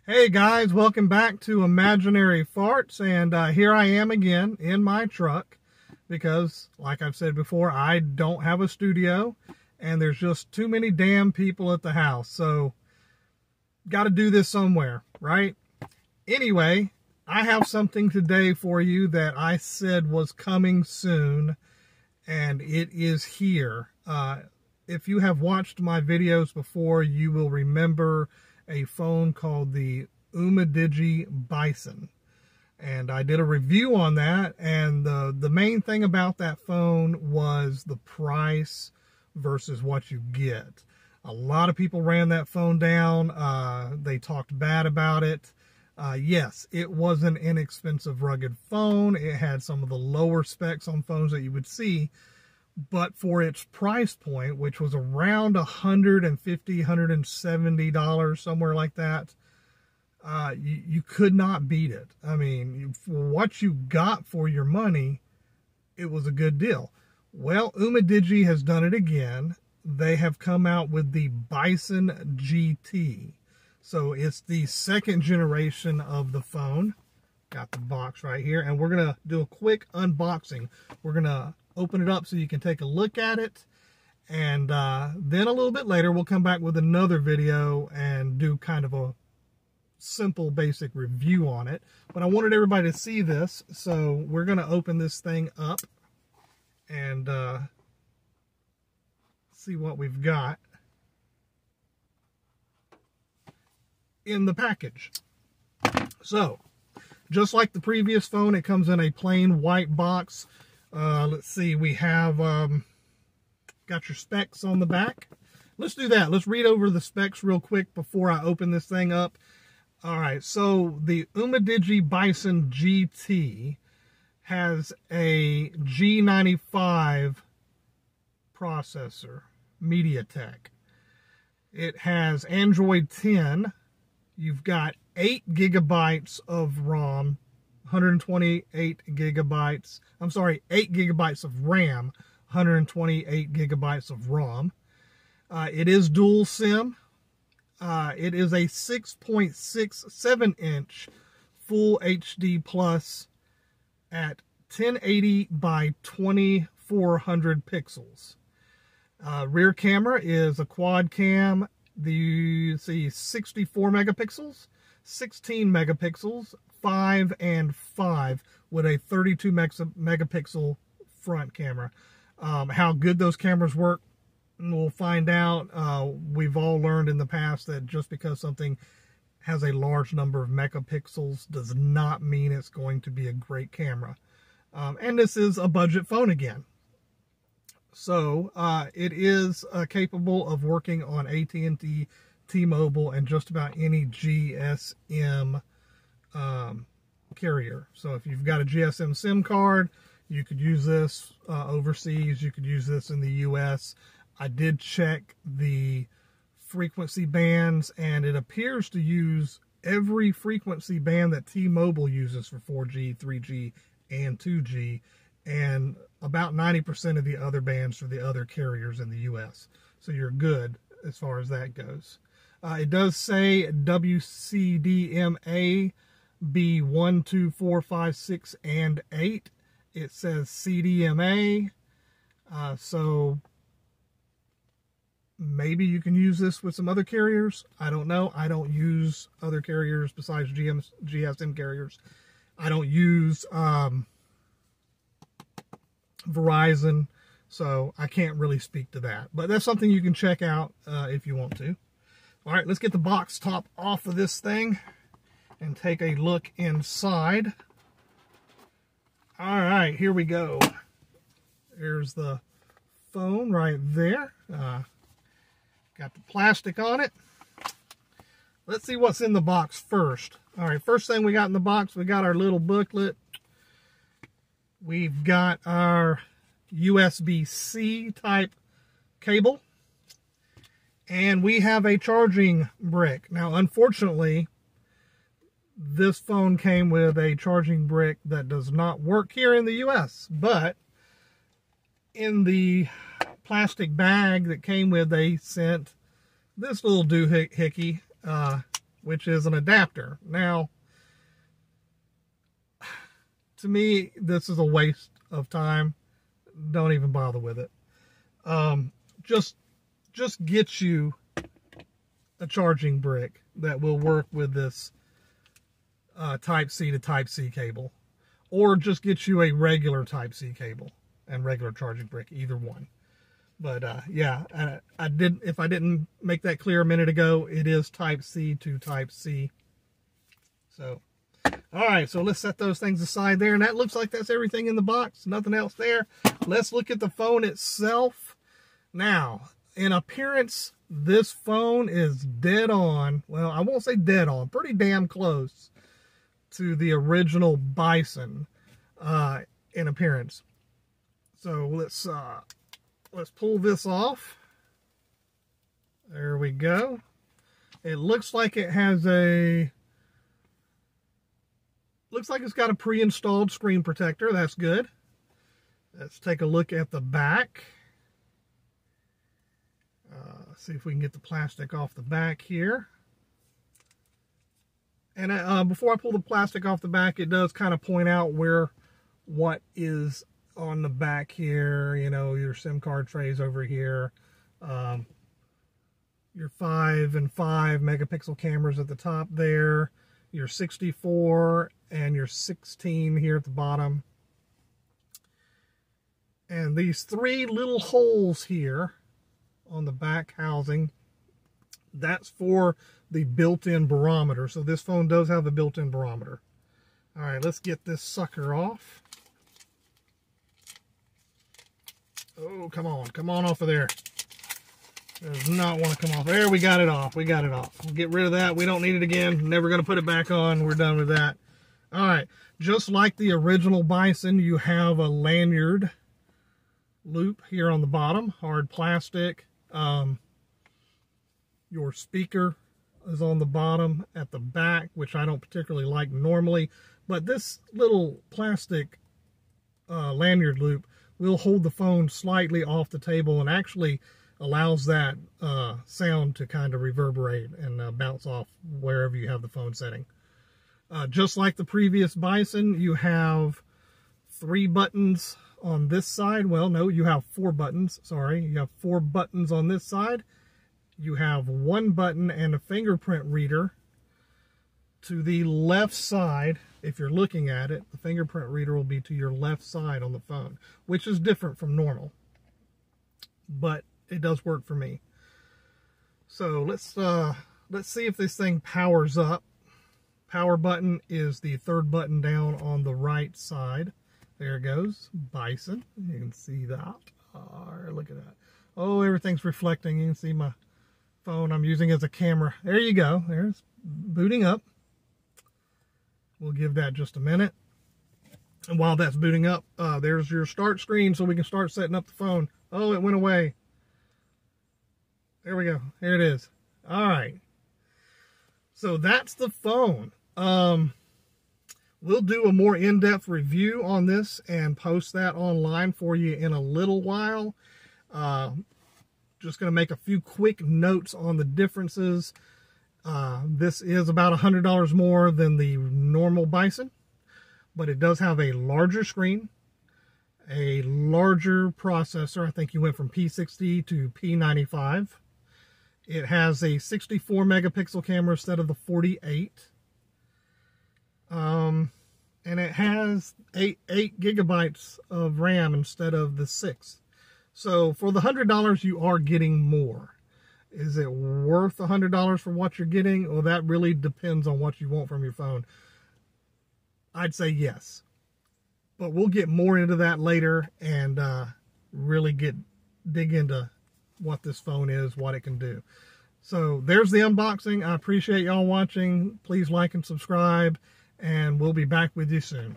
Hey guys, welcome back to Imaginary Farts, and here I am again in my truck because, like I've said before, I don't have a studio and there's just too many damn people at the house, so got to do this somewhere, right? Anyway, I have something today for you that I said was coming soon, and it is here. If you have watched my videos before, you will remember a phone called the Umidigi Bison, and I did a review on that, and the main thing about that phone was the price versus what you get. A lot of people ran that phone down. They talked bad about it. Yes, it was an inexpensive, rugged phone. It had some of the lower specs on phones that you would see, but for its price point, which was around $150, $170, somewhere like that, you could not beat it. I mean, for what you got for your money, it was a good deal. Well, Umidigi has done it again. They have come out with the Bison GT. So it's the second generation of the phone. Got the box right here, and we're going to do a quick unboxing. We're going to open it up so you can take a look at it, and then a little bit later we'll come back with another video and do kind of a simple basic review on it. But I wanted everybody to see this, so we're going to open this thing up and see what we've got in the package. So just like the previous phone, it comes in a plain white box. Let's see, we have got your specs on the back. Let's do that. Let's read over the specs real quick before I open this thing up. All right, so the Umidigi Bison GT has a G95 processor, MediaTek. It has Android 10. You've got 8 gigabytes of ROM, 128 gigabytes. I'm sorry, 8 gigabytes of RAM, 128 gigabytes of ROM. It is dual SIM. It is a 6.67 inch full HD plus at 1080 by 2400 pixels. Rear camera is a quad cam. You see 64 megapixels, 16 megapixels, 5 and 5 with a 32 megapixel front camera. How good those cameras work, we'll find out. We've all learned in the past that just because something has a large number of megapixels does not mean it's going to be a great camera. And this is a budget phone again. So it is capable of working on AT&T, T-Mobile, and just about any GSM carrier. So if you've got a GSM SIM card, you could use this overseas. You could use this in the US. I did check the frequency bands, and it appears to use every frequency band that T-Mobile uses for 4G, 3G, and 2G, and about 90% of the other bands for the other carriers in the US. So you're good as far as that goes. It does say WCDMA B1, 2, 4, 5, 6, and 8. It says CDMA. So maybe you can use this with some other carriers. I don't know. I don't use other carriers besides GSM carriers. I don't use Verizon, so I can't really speak to that. But that's something you can check out if you want to. All right, let's get the box top off of this thing and take a look inside. All right, here we go. There's the phone right there. Got the plastic on it. Let's see what's in the box first. All right, first thing we got in the box, we got our little booklet. We've got our USB-C type cable. And we have a charging brick. Now, unfortunately, this phone came with a charging brick that does not work here in the US. But in the plastic bag that came with, they sent this little doohickey. which is an adapter. Now, to me, this is a waste of time. Don't even bother with it. Just get you a charging brick that will work with this Type-C to Type-C cable, or just get you a regular Type-C cable and regular charging brick, either one. But yeah, if I didn't make that clear a minute ago, it is Type-C to Type-C. So, all right, so let's set those things aside there, and that looks like that's everything in the box. Nothing else there. Let's look at the phone itself. Now, in appearance, this phone is dead on. Well, I won't say dead on, pretty damn close to the original Bison in appearance. So let's pull this off. There we go. It looks like it has looks like it's got a pre-installed screen protector. That's good. Let's take a look at the back. See if we can get the plastic off the back here. And before I pull the plastic off the back, it does kind of point out what is on the back here. You know, your SIM card trays over here. Your 5 and 5 megapixel cameras at the top there. Your 64 and your 16 here at the bottom. And these 3 little holes here on the back housing, that's for the built-in barometer. So this phone does have a built-in barometer. All right, let's get this sucker off. Oh, come on off of there. It does not want to come off. There, we got it off. We got it off. We'll get rid of that. We don't need it again. Never going to put it back on. We're done with that. All right, just like the original Bison, you have a lanyard loop here on the bottom, hard plastic. Your speaker is on the bottom at the back, which I don't particularly like normally, but this little plastic lanyard loop will hold the phone slightly off the table and actually allows that sound to kind of reverberate and bounce off wherever you have the phone setting. Just like the previous Bison, you have 3 buttons on this side. Well, no, you have 4 buttons. Sorry, you have 4 buttons on this side. You have 1 button and a fingerprint reader to the left side. If you're looking at it, the fingerprint reader will be to your left side on the phone, which is different from normal, but it does work for me. So let's see if this thing powers up. Power button is the 3rd button down on the right side. There it goes, Bison. You can see that. Look at that. Oh, everything's reflecting. You can see my phone I'm using as a camera. There you go. There's booting up. We'll give that just a minute. And while that's booting up, there's your start screen so we can start setting up the phone. Oh, it went away. There we go. Here it is. All right. So that's the phone. We'll do a more in-depth review on this and post that online for you in a little while. Just going to make a few quick notes on the differences. This is about $100 more than the normal Bison, but it does have a larger screen, a larger processor. I think you went from P60 to P95. It has a 64 megapixel camera instead of the 48. And it has 8 gigabytes of RAM instead of the 6. So for the $100, you are getting more. Is it worth $100 for what you're getting? Well, that really depends on what you want from your phone. I'd say yes. But we'll get more into that later and really dig into what this phone is, what it can do. So there's the unboxing. I appreciate y'all watching. Please like and subscribe, and we'll be back with you soon.